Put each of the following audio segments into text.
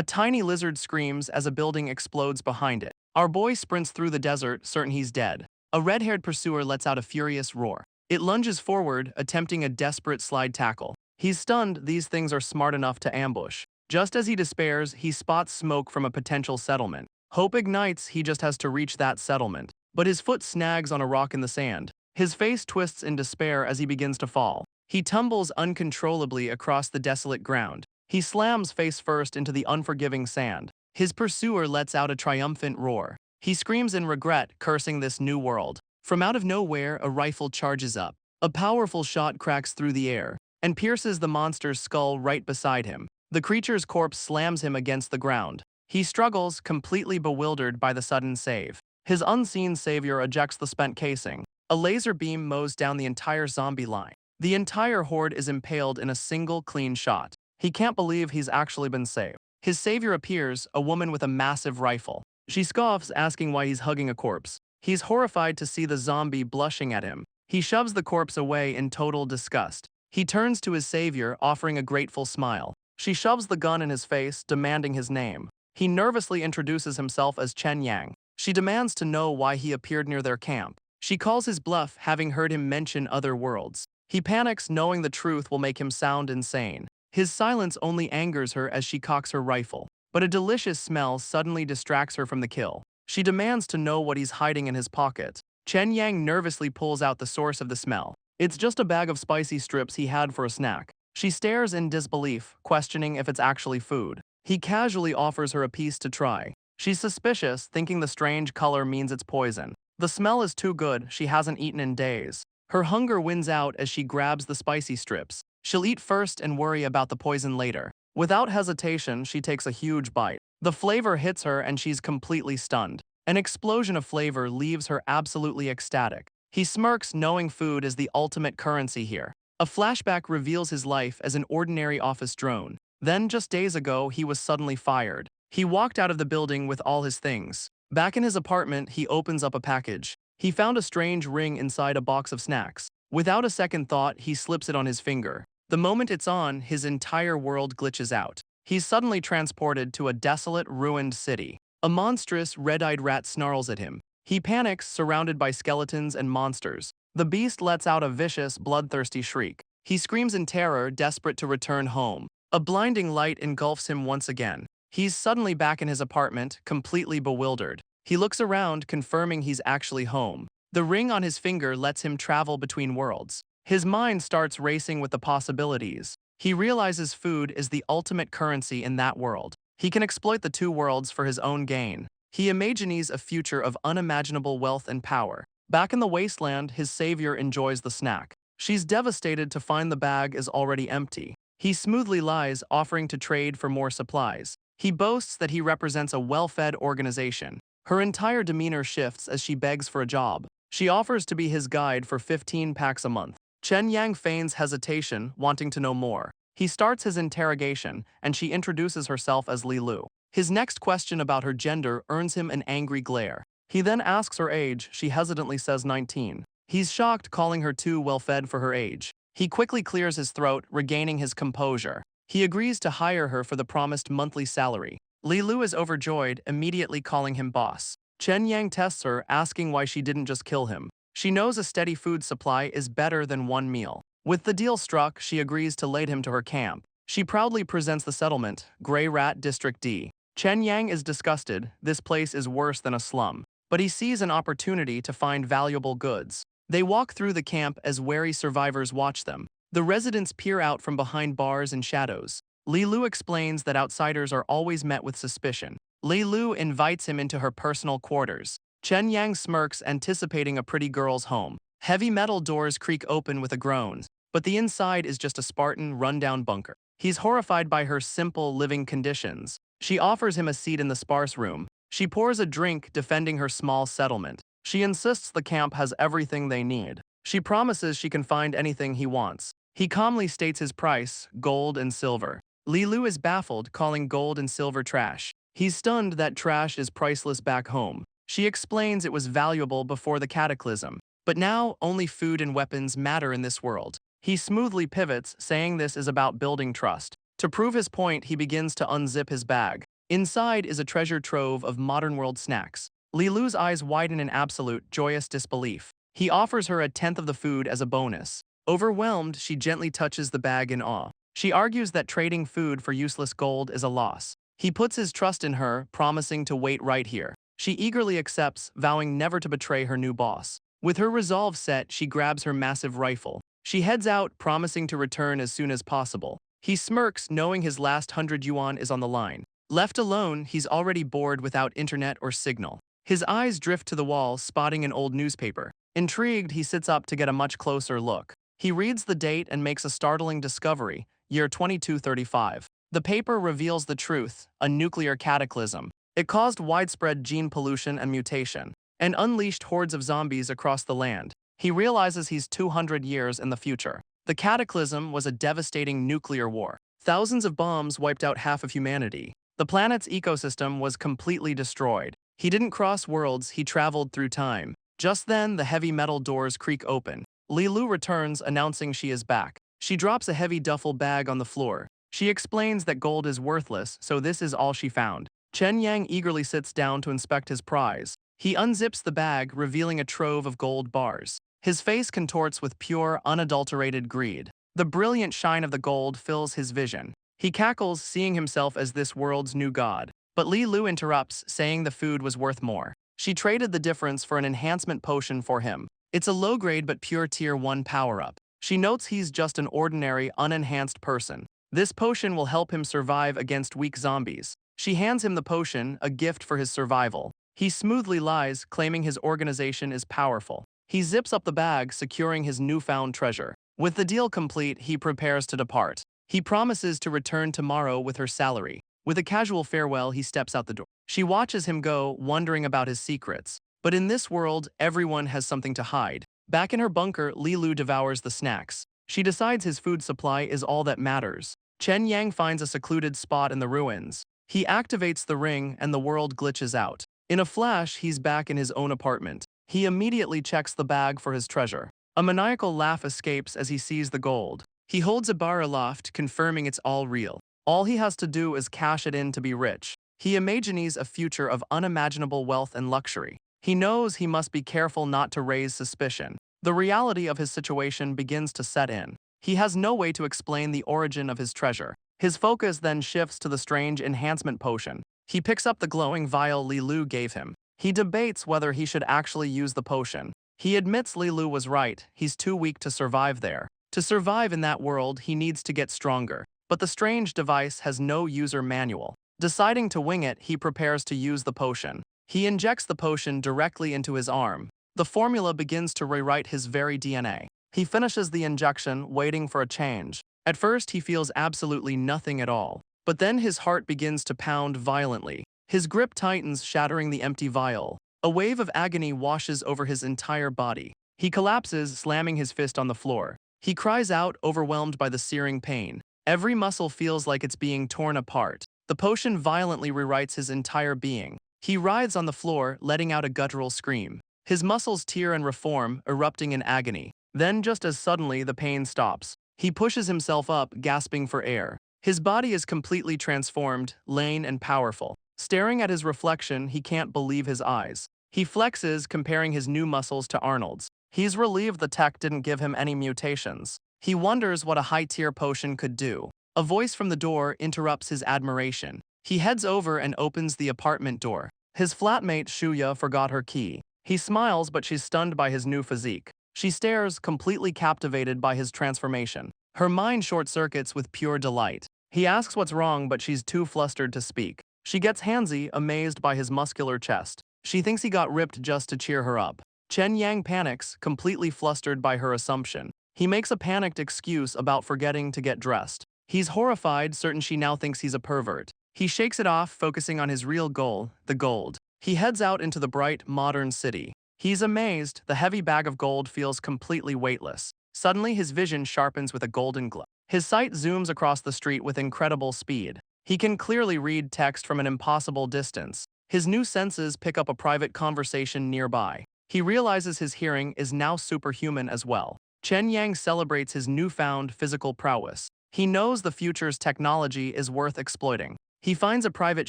A tiny lizard screams as a building explodes behind it. Our boy sprints through the desert, certain he's dead. A red-haired pursuer lets out a furious roar. It lunges forward, attempting a desperate slide tackle. He's stunned. These things are smart enough to ambush. Just as he despairs, he spots smoke from a potential settlement. Hope ignites. He just has to reach that settlement. But his foot snags on a rock in the sand. His face twists in despair as he begins to fall. He tumbles uncontrollably across the desolate ground. He slams face first into the unforgiving sand. His pursuer lets out a triumphant roar. He screams in regret, cursing this new world. From out of nowhere, a rifle charges up. A powerful shot cracks through the air and pierces the monster's skull right beside him. The creature's corpse slams him against the ground. He struggles, completely bewildered by the sudden save. His unseen savior ejects the spent casing. A laser beam mows down the entire zombie line. The entire horde is impaled in a single clean shot. He can't believe he's actually been saved. His savior appears, a woman with a massive rifle. She scoffs, asking why he's hugging a corpse. He's horrified to see the zombie blushing at him. He shoves the corpse away in total disgust. He turns to his savior, offering a grateful smile. She shoves the gun in his face, demanding his name. He nervously introduces himself as Chen Yang. She demands to know why he appeared near their camp. She calls his bluff, having heard him mention other worlds. He panics, knowing the truth will make him sound insane. His silence only angers her as she cocks her rifle. But a delicious smell suddenly distracts her from the kill. She demands to know what he's hiding in his pocket. Chen Yang nervously pulls out the source of the smell. It's just a bag of spicy strips he had for a snack. She stares in disbelief, questioning if it's actually food. He casually offers her a piece to try. She's suspicious, thinking the strange color means it's poison. The smell is too good, she hasn't eaten in days. Her hunger wins out as she grabs the spicy strips. She'll eat first and worry about the poison later. Without hesitation, she takes a huge bite. The flavor hits her and she's completely stunned. An explosion of flavor leaves her absolutely ecstatic. He smirks, knowing food is the ultimate currency here. A flashback reveals his life as an ordinary office drone. Then, just days ago, he was suddenly fired. He walked out of the building with all his things. Back in his apartment, he opens up a package. He found a strange ring inside a box of snacks. Without a second thought, he slips it on his finger. The moment it's on, his entire world glitches out. He's suddenly transported to a desolate, ruined city. A monstrous, red-eyed rat snarls at him. He panics, surrounded by skeletons and monsters. The beast lets out a vicious, bloodthirsty shriek. He screams in terror, desperate to return home. A blinding light engulfs him once again. He's suddenly back in his apartment, completely bewildered. He looks around, confirming he's actually home. The ring on his finger lets him travel between worlds. His mind starts racing with the possibilities. He realizes food is the ultimate currency in that world. He can exploit the two worlds for his own gain. He imagines a future of unimaginable wealth and power. Back in the wasteland, his savior enjoys the snack. She's devastated to find the bag is already empty. He smoothly lies, offering to trade for more supplies. He boasts that he represents a well-fed organization. Her entire demeanor shifts as she begs for a job. She offers to be his guide for 15 packs a month. Chen Yang feigns hesitation, wanting to know more. He starts his interrogation, and she introduces herself as Li Lu. His next question about her gender earns him an angry glare. He then asks her age. She hesitantly says 19. He's shocked, calling her too well-fed for her age. He quickly clears his throat, regaining his composure. He agrees to hire her for the promised monthly salary. Li Lu is overjoyed, immediately calling him boss. Chen Yang tests her, asking why she didn't just kill him. She knows a steady food supply is better than one meal. With the deal struck, she agrees to lead him to her camp. She proudly presents the settlement, Grey Rat District D. Chen Yang is disgusted. This place is worse than a slum. But he sees an opportunity to find valuable goods. They walk through the camp as wary survivors watch them. The residents peer out from behind bars and shadows. Li Lu explains that outsiders are always met with suspicion. Li Lu invites him into her personal quarters. Chen Yang smirks, anticipating a pretty girl's home. Heavy metal doors creak open with a groan, but the inside is just a Spartan, rundown bunker. He's horrified by her simple living conditions. She offers him a seat in the sparse room. She pours a drink, defending her small settlement. She insists the camp has everything they need. She promises she can find anything he wants. He calmly states his price, gold and silver. Li Lu is baffled, calling gold and silver trash. He's stunned that trash is priceless back home. She explains it was valuable before the cataclysm, but now only food and weapons matter in this world. He smoothly pivots, saying this is about building trust. To prove his point, he begins to unzip his bag. Inside is a treasure trove of modern-world snacks. Li Lu's eyes widen in absolute, joyous disbelief. He offers her a tenth of the food as a bonus. Overwhelmed, she gently touches the bag in awe. She argues that trading food for useless gold is a loss. He puts his trust in her, promising to wait right here. She eagerly accepts, vowing never to betray her new boss. With her resolve set, she grabs her massive rifle. She heads out, promising to return as soon as possible. He smirks, knowing his last 100 yuan is on the line. Left alone, he's already bored without internet or signal. His eyes drift to the wall, spotting an old newspaper. Intrigued, he sits up to get a much closer look. He reads the date and makes a startling discovery, year 2235. The paper reveals the truth, a nuclear cataclysm. It caused widespread gene pollution and mutation, and unleashed hordes of zombies across the land. He realizes he's 200 years in the future. The cataclysm was a devastating nuclear war. Thousands of bombs wiped out half of humanity. The planet's ecosystem was completely destroyed. He didn't cross worlds, he traveled through time. Just then, the heavy metal doors creak open. Li Lu returns, announcing she is back. She drops a heavy duffel bag on the floor. She explains that gold is worthless, so this is all she found. Chen Yang eagerly sits down to inspect his prize. He unzips the bag, revealing a trove of gold bars. His face contorts with pure, unadulterated greed. The brilliant shine of the gold fills his vision. He cackles, seeing himself as this world's new god. But Li Lu interrupts, saying the food was worth more. She traded the difference for an enhancement potion for him. It's a low-grade but pure Tier 1 power-up. She notes he's just an ordinary, unenhanced person. This potion will help him survive against weak zombies. She hands him the potion, a gift for his survival. He smoothly lies, claiming his organization is powerful. He zips up the bag, securing his newfound treasure. With the deal complete, he prepares to depart. He promises to return tomorrow with her salary. With a casual farewell, he steps out the door. She watches him go, wondering about his secrets. But in this world, everyone has something to hide. Back in her bunker, Li Lu devours the snacks. She decides his food supply is all that matters. Chen Yang finds a secluded spot in the ruins. He activates the ring and the world glitches out. In a flash, he's back in his own apartment. He immediately checks the bag for his treasure. A maniacal laugh escapes as he sees the gold. He holds a bar aloft, confirming it's all real. All he has to do is cash it in to be rich. He imagines a future of unimaginable wealth and luxury. He knows he must be careful not to raise suspicion. The reality of his situation begins to set in. He has no way to explain the origin of his treasure. His focus then shifts to the strange enhancement potion. He picks up the glowing vial Li Lu gave him. He debates whether he should actually use the potion. He admits Li Lu was right, he's too weak to survive there. To survive in that world, he needs to get stronger. But the strange device has no user manual. Deciding to wing it, he prepares to use the potion. He injects the potion directly into his arm. The formula begins to rewrite his very DNA. He finishes the injection, waiting for a change. At first, he feels absolutely nothing at all. But then his heart begins to pound violently. His grip tightens, shattering the empty vial. A wave of agony washes over his entire body. He collapses, slamming his fist on the floor. He cries out, overwhelmed by the searing pain. Every muscle feels like it's being torn apart. The potion violently rewrites his entire being. He writhes on the floor, letting out a guttural scream. His muscles tear and reform, erupting in agony. Then, just as suddenly, the pain stops. He pushes himself up, gasping for air. His body is completely transformed, lean and powerful. Staring at his reflection, he can't believe his eyes. He flexes, comparing his new muscles to Arnold's. He's relieved the tech didn't give him any mutations. He wonders what a high-tier potion could do. A voice from the door interrupts his admiration. He heads over and opens the apartment door. His flatmate, Shuya, forgot her key. He smiles, but she's stunned by his new physique. She stares, completely captivated by his transformation. Her mind short-circuits with pure delight. He asks what's wrong, but she's too flustered to speak. She gets handsy, amazed by his muscular chest. She thinks he got ripped just to cheer her up. Chen Yang panics, completely flustered by her assumption. He makes a panicked excuse about forgetting to get dressed. He's horrified, certain she now thinks he's a pervert. He shakes it off, focusing on his real goal, the gold. He heads out into the bright, modern city. He's amazed, the heavy bag of gold feels completely weightless. Suddenly, his vision sharpens with a golden glow. His sight zooms across the street with incredible speed. He can clearly read text from an impossible distance. His new senses pick up a private conversation nearby. He realizes his hearing is now superhuman as well. Chen Yang celebrates his newfound physical prowess. He knows the future's technology is worth exploiting. He finds a private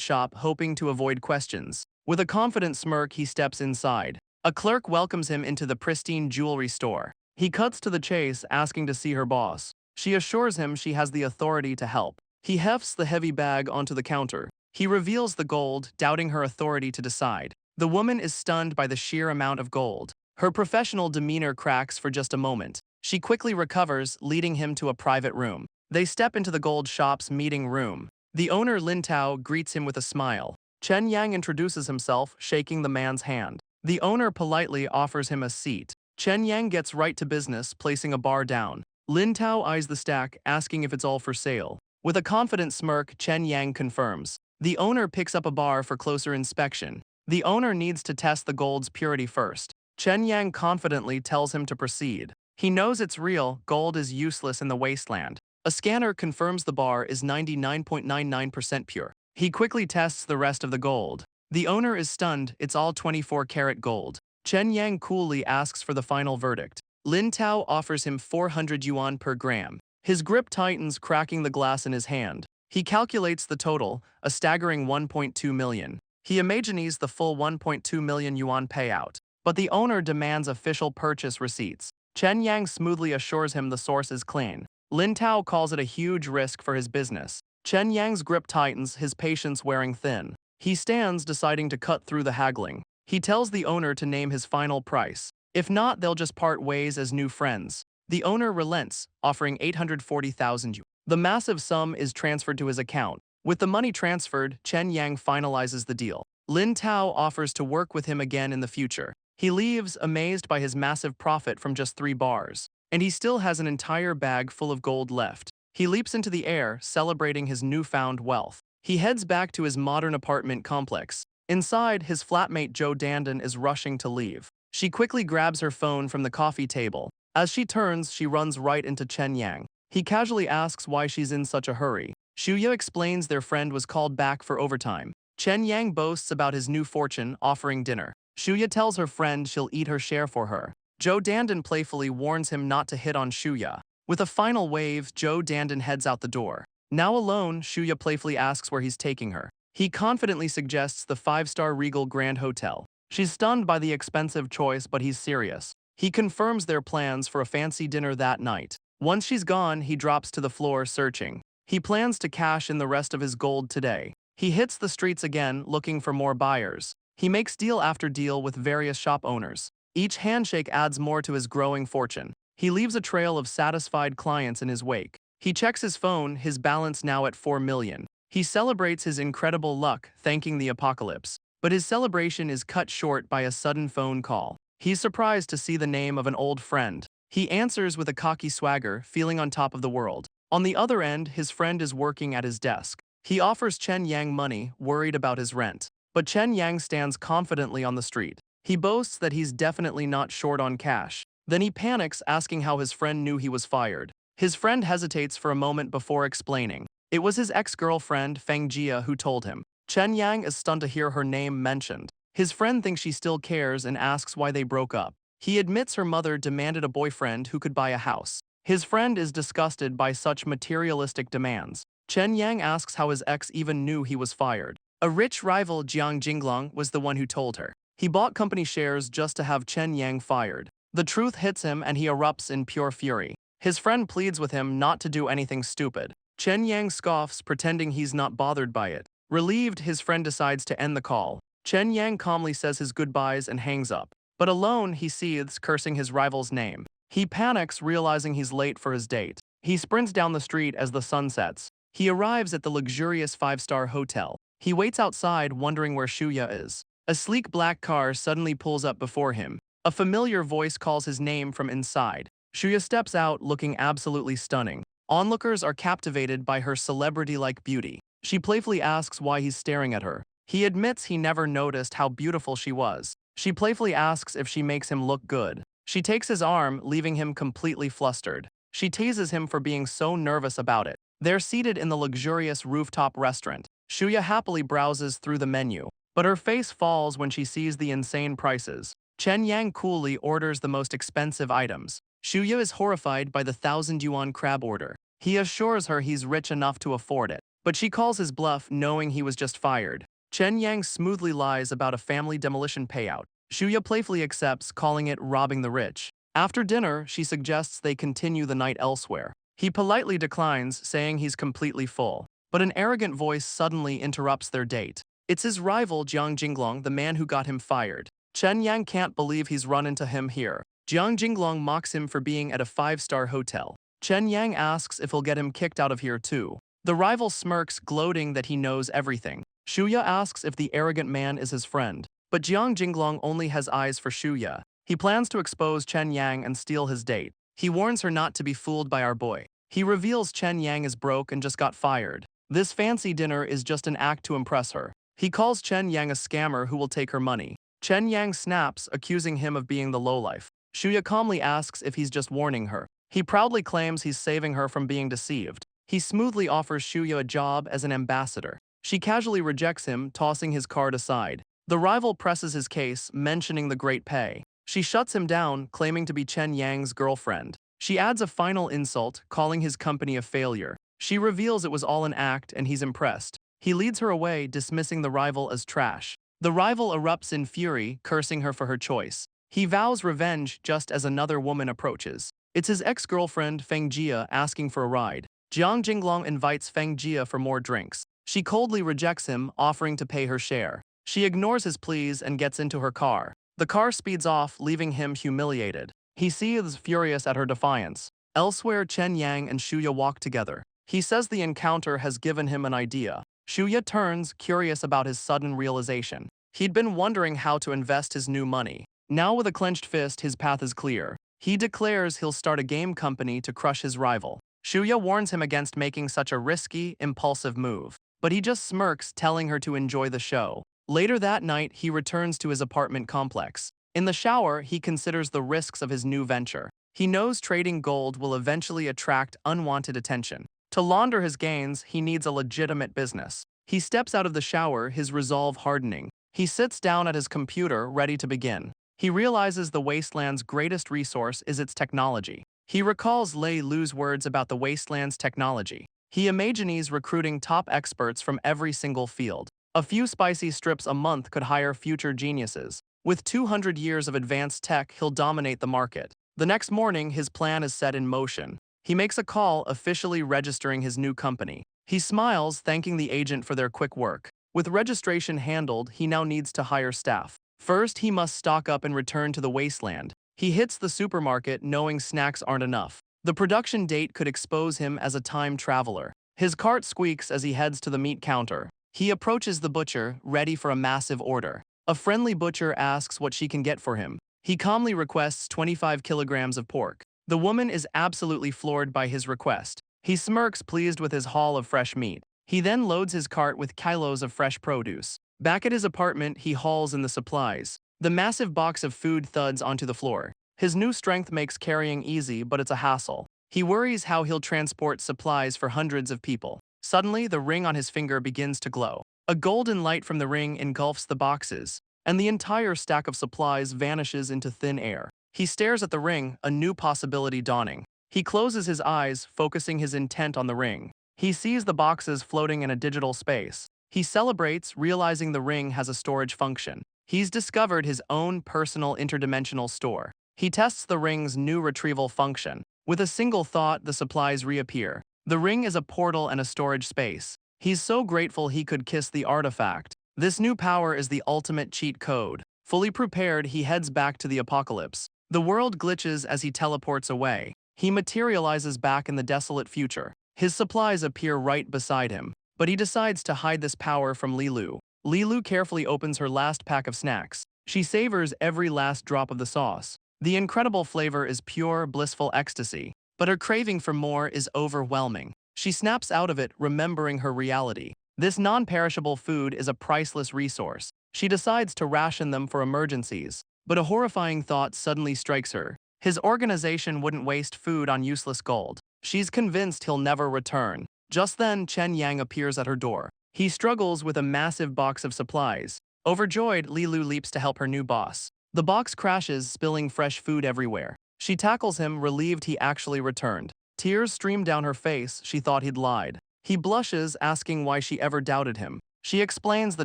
shop hoping to avoid questions. With a confident smirk, he steps inside. A clerk welcomes him into the pristine jewelry store. He cuts to the chase, asking to see her boss. She assures him she has the authority to help. He hefts the heavy bag onto the counter. He reveals the gold, doubting her authority to decide. The woman is stunned by the sheer amount of gold. Her professional demeanor cracks for just a moment. She quickly recovers, leading him to a private room. They step into the gold shop's meeting room. The owner, Lin Tao, greets him with a smile. Chen Yang introduces himself, shaking the man's hand. The owner politely offers him a seat. Chen Yang gets right to business, placing a bar down. Lin Tao eyes the stack, asking if it's all for sale. With a confident smirk, Chen Yang confirms. The owner picks up a bar for closer inspection. The owner needs to test the gold's purity first. Chen Yang confidently tells him to proceed. He knows it's real, gold is useless in the wasteland. A scanner confirms the bar is 99.99% pure. He quickly tests the rest of the gold. The owner is stunned, it's all 24-karat gold. Chen Yang coolly asks for the final verdict. Lin Tao offers him 400 yuan per gram. His grip tightens, cracking the glass in his hand. He calculates the total, a staggering 1.2 million. He imagines the full 1.2 million yuan payout. But the owner demands official purchase receipts. Chen Yang smoothly assures him the source is clean. Lin Tao calls it a huge risk for his business. Chen Yang's grip tightens, his patience wearing thin. He stands, deciding to cut through the haggling. He tells the owner to name his final price. If not, they'll just part ways as new friends. The owner relents, offering 840,000 yuan. The massive sum is transferred to his account. With the money transferred, Chen Yang finalizes the deal. Lin Tao offers to work with him again in the future. He leaves, amazed by his massive profit from just 3 bars. And he still has an entire bag full of gold left. He leaps into the air, celebrating his newfound wealth. He heads back to his modern apartment complex. Inside, his flatmate Zhou Dandan is rushing to leave. She quickly grabs her phone from the coffee table. As she turns, she runs right into Chen Yang. He casually asks why she's in such a hurry. Shuya explains their friend was called back for overtime. Chen Yang boasts about his new fortune, offering dinner. Shuya tells her friend she'll eat her share for her. Zhou Dandan playfully warns him not to hit on Shuya. With a final wave, Zhou Dandan heads out the door. Now alone, Shuya playfully asks where he's taking her. He confidently suggests the 5-star Regal Grand Hotel. She's stunned by the expensive choice, but he's serious. He confirms their plans for a fancy dinner that night. Once she's gone, he drops to the floor searching. He plans to cash in the rest of his gold today. He hits the streets again, looking for more buyers. He makes deal after deal with various shop owners. Each handshake adds more to his growing fortune. He leaves a trail of satisfied clients in his wake. He checks his phone, his balance now at 4 million. He celebrates his incredible luck, thanking the apocalypse. But his celebration is cut short by a sudden phone call. He's surprised to see the name of an old friend. He answers with a cocky swagger, feeling on top of the world. On the other end, his friend is working at his desk. He offers Chen Yang money, worried about his rent. But Chen Yang stands confidently on the street. He boasts that he's definitely not short on cash. Then he panics, asking how his friend knew he was fired. His friend hesitates for a moment before explaining. It was his ex-girlfriend, Feng Jia, who told him. Chen Yang is stunned to hear her name mentioned. His friend thinks she still cares and asks why they broke up. He admits her mother demanded a boyfriend who could buy a house. His friend is disgusted by such materialistic demands. Chen Yang asks how his ex even knew he was fired. A rich rival, Jiang Jinglong, was the one who told her. He bought company shares just to have Chen Yang fired. The truth hits him and he erupts in pure fury. His friend pleads with him not to do anything stupid. Chen Yang scoffs, pretending he's not bothered by it. Relieved, his friend decides to end the call. Chen Yang calmly says his goodbyes and hangs up. But alone, he seethes, cursing his rival's name. He panics, realizing he's late for his date. He sprints down the street as the sun sets. He arrives at the luxurious 5-star hotel. He waits outside, wondering where Shuya is. A sleek black car suddenly pulls up before him. A familiar voice calls his name from inside. Shuya steps out, looking absolutely stunning. Onlookers are captivated by her celebrity-like beauty. She playfully asks why he's staring at her. He admits he never noticed how beautiful she was. She playfully asks if she makes him look good. She takes his arm, leaving him completely flustered. She teases him for being so nervous about it. They're seated in the luxurious rooftop restaurant. Shuya happily browses through the menu, but her face falls when she sees the insane prices. Chen Yang coolly orders the most expensive items. Shuya is horrified by the 1,000 yuan crab order. He assures her he's rich enough to afford it, but she calls his bluff knowing he was just fired. Chen Yang smoothly lies about a family demolition payout. Shuya playfully accepts, calling it robbing the rich. After dinner, she suggests they continue the night elsewhere. He politely declines, saying he's completely full. But an arrogant voice suddenly interrupts their date. It's his rival Jiang Jinglong, the man who got him fired. Chen Yang can't believe he's run into him here. Jiang Jinglong mocks him for being at a 5-star hotel. Chen Yang asks if he'll get him kicked out of here too. The rival smirks, gloating that he knows everything. Shuya asks if the arrogant man is his friend, but Jiang Jinglong only has eyes for Shuya. He plans to expose Chen Yang and steal his date. He warns her not to be fooled by our boy. He reveals Chen Yang is broke and just got fired. This fancy dinner is just an act to impress her. He calls Chen Yang a scammer who will take her money. Chen Yang snaps, accusing him of being the lowlife. Shuya calmly asks if he's just warning her. He proudly claims he's saving her from being deceived. He smoothly offers Shuya a job as an ambassador. She casually rejects him, tossing his card aside. The rival presses his case, mentioning the great pay. She shuts him down, claiming to be Chen Yang's girlfriend. She adds a final insult, calling his company a failure. She reveals it was all an act and he's impressed. He leads her away, dismissing the rival as trash. The rival erupts in fury, cursing her for her choice. He vows revenge just as another woman approaches. It's his ex-girlfriend, Feng Jia, asking for a ride. Jiang Jinglong invites Feng Jia for more drinks. She coldly rejects him, offering to pay her share. She ignores his pleas and gets into her car. The car speeds off, leaving him humiliated. He seethes, furious at her defiance. Elsewhere, Chen Yang and Shuya walk together. He says the encounter has given him an idea. Shuya turns, curious about his sudden realization. He'd been wondering how to invest his new money. Now with a clenched fist, his path is clear. He declares he'll start a game company to crush his rival. Shuya warns him against making such a risky, impulsive move. But he just smirks, telling her to enjoy the show. Later that night, he returns to his apartment complex. In the shower, he considers the risks of his new venture. He knows trading gold will eventually attract unwanted attention. To launder his gains, he needs a legitimate business. He steps out of the shower, his resolve hardening. He sits down at his computer, ready to begin. He realizes the wasteland's greatest resource is its technology. He recalls Lei Lu's words about the wasteland's technology. He imagines recruiting top experts from every single field. A few spicy strips a month could hire future geniuses. With 200 years of advanced tech, he'll dominate the market. The next morning, his plan is set in motion. He makes a call, officially registering his new company. He smiles, thanking the agent for their quick work. With registration handled, he now needs to hire staff. First, he must stock up and return to the wasteland. He hits the supermarket, knowing snacks aren't enough. The production date could expose him as a time traveler. His cart squeaks as he heads to the meat counter. He approaches the butcher, ready for a massive order. A friendly butcher asks what she can get for him. He calmly requests 25 kilograms of pork. The woman is absolutely floored by his request. He smirks, pleased with his haul of fresh meat. He then loads his cart with kilos of fresh produce. Back at his apartment, he hauls in the supplies. The massive box of food thuds onto the floor. His new strength makes carrying easy, but it's a hassle. He worries how he'll transport supplies for hundreds of people. Suddenly, the ring on his finger begins to glow. A golden light from the ring engulfs the boxes, and the entire stack of supplies vanishes into thin air. He stares at the ring, a new possibility dawning. He closes his eyes, focusing his intent on the ring. He sees the boxes floating in a digital space. He celebrates, realizing the ring has a storage function. He's discovered his own personal interdimensional store. He tests the ring's new retrieval function. With a single thought, the supplies reappear. The ring is a portal and a storage space. He's so grateful he could kiss the artifact. This new power is the ultimate cheat code. Fully prepared, he heads back to the apocalypse. The world glitches as he teleports away. He materializes back in the desolate future. His supplies appear right beside him, but he decides to hide this power from Lilu. Lilu carefully opens her last pack of snacks. She savors every last drop of the sauce. The incredible flavor is pure, blissful ecstasy, but her craving for more is overwhelming. She snaps out of it, remembering her reality. This non-perishable food is a priceless resource. She decides to ration them for emergencies, but a horrifying thought suddenly strikes her. His organization wouldn't waste food on useless gold. She's convinced he'll never return. Just then, Chen Yang appears at her door. He struggles with a massive box of supplies. Overjoyed, Lilu leaps to help her new boss. The box crashes, spilling fresh food everywhere. She tackles him, relieved he actually returned. Tears stream down her face, she thought he'd lied. He blushes, asking why she ever doubted him. She explains the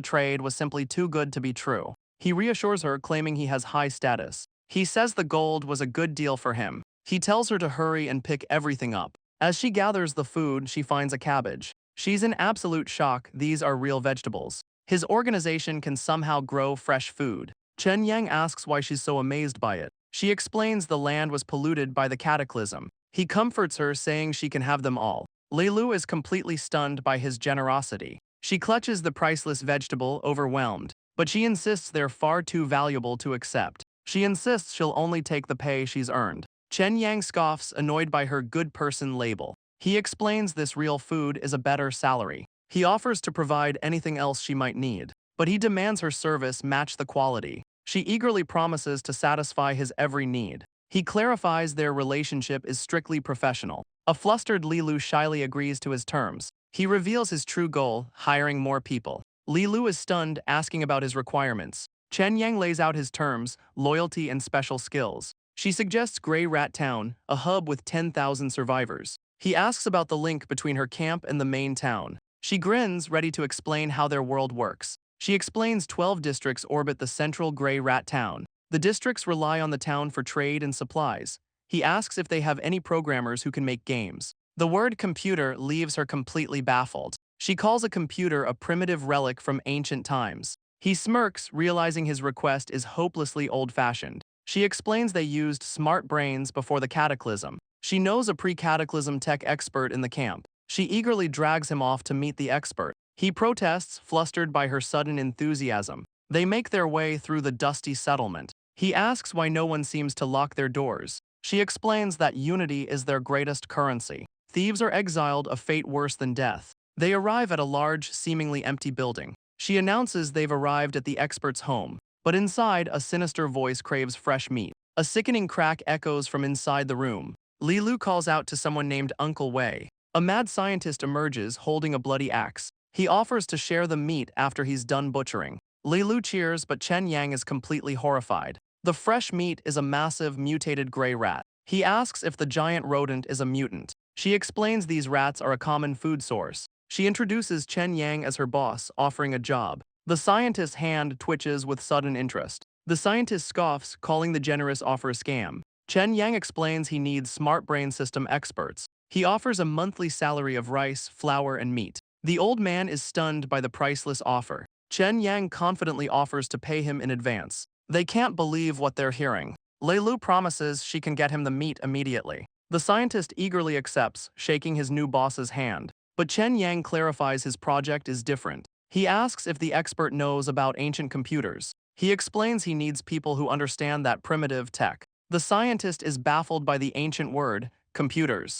trade was simply too good to be true. He reassures her, claiming he has high status. He says the gold was a good deal for him. He tells her to hurry and pick everything up. As she gathers the food, she finds a cabbage. She's in absolute shock, these are real vegetables. His organization can somehow grow fresh food. Chen Yang asks why she's so amazed by it. She explains the land was polluted by the cataclysm. He comforts her, saying she can have them all. Leilu is completely stunned by his generosity. She clutches the priceless vegetable, overwhelmed, but she insists they're far too valuable to accept. She insists she'll only take the pay she's earned. Chen Yang scoffs, annoyed by her good person label. He explains this real food is a better salary. He offers to provide anything else she might need, but he demands her service match the quality. She eagerly promises to satisfy his every need. He clarifies their relationship is strictly professional. A flustered Lilu shyly agrees to his terms. He reveals his true goal, hiring more people. Lilu is stunned, asking about his requirements. Chen Yang lays out his terms, loyalty and special skills. She suggests Grey Rat Town, a hub with 10,000 survivors. He asks about the link between her camp and the main town. She grins, ready to explain how their world works. She explains 12 districts orbit the central Grey Rat Town. The districts rely on the town for trade and supplies. He asks if they have any programmers who can make games. The word computer leaves her completely baffled. She calls a computer a primitive relic from ancient times. He smirks, realizing his request is hopelessly old-fashioned. She explains they used smart brains before the cataclysm. She knows a pre-cataclysm tech expert in the camp. She eagerly drags him off to meet the expert. He protests, flustered by her sudden enthusiasm. They make their way through the dusty settlement. He asks why no one seems to lock their doors. She explains that unity is their greatest currency. Thieves are exiled, a fate worse than death. They arrive at a large, seemingly empty building. She announces they've arrived at the expert's home. But inside, a sinister voice craves fresh meat. A sickening crack echoes from inside the room. Lilu calls out to someone named Uncle Wei. A mad scientist emerges, holding a bloody axe. He offers to share the meat after he's done butchering. Lilu cheers, but Chen Yang is completely horrified. The fresh meat is a massive, mutated gray rat. He asks if the giant rodent is a mutant. She explains these rats are a common food source. She introduces Chen Yang as her boss, offering a job. The scientist's hand twitches with sudden interest. The scientist scoffs, calling the generous offer a scam. Chen Yang explains he needs smart brain system experts. He offers a monthly salary of rice, flour, and meat. The old man is stunned by the priceless offer. Chen Yang confidently offers to pay him in advance. They can't believe what they're hearing. Leilu promises she can get him the meat immediately. The scientist eagerly accepts, shaking his new boss's hand. But Chen Yang clarifies his project is different. He asks if the expert knows about ancient computers. He explains he needs people who understand that primitive tech. The scientist is baffled by the ancient word, computers.